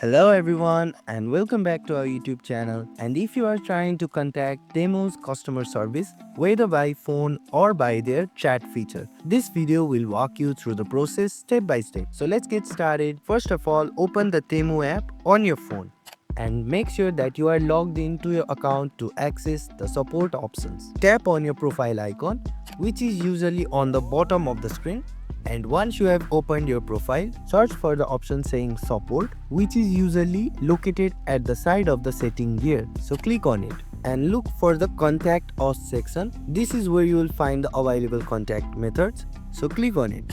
Hello everyone and welcome back to our YouTube channel. And if you are trying to contact Temu's customer service, whether by phone or by their chat feature, this video will walk you through the process step by step. So let's get started. First of all, open the Temu app on your phone and make sure that you are logged into your account to access the support options. Tap on your profile icon, which is usually on the bottom of the screen, and once you have opened your profile, search for the option saying support, which is usually located at the side of the setting gear. So click on it and look for the contact us section. This is where you will find the available contact methods. So click on it.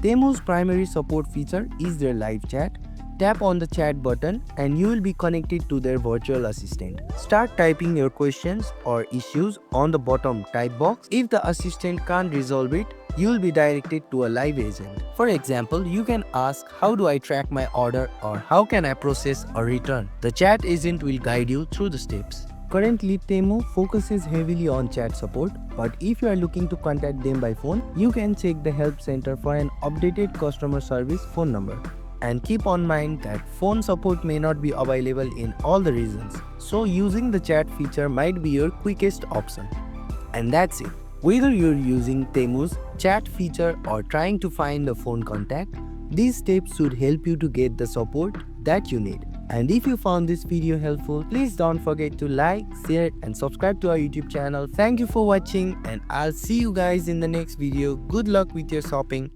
Temu's primary support feature is their live chat. Tap on the chat button and you will be connected to their virtual assistant. Start typing your questions or issues on the bottom type box. If the assistant can't resolve it, you will be directed to a live agent. For example, you can ask, how do I track my order, or how can I process a return? The chat agent will guide you through the steps. Currently, Temu focuses heavily on chat support, but if you are looking to contact them by phone, you can check the help center for an updated customer service phone number. And keep on mind that phone support may not be available in all the regions, so using the chat feature might be your quickest option. And that's it. Whether you're using Temu's chat feature or trying to find a phone contact, these steps should help you to get the support that you need. And if you found this video helpful, please don't forget to like, share and subscribe to our YouTube channel. Thank you for watching and I'll see you guys in the next video. Good luck with your shopping.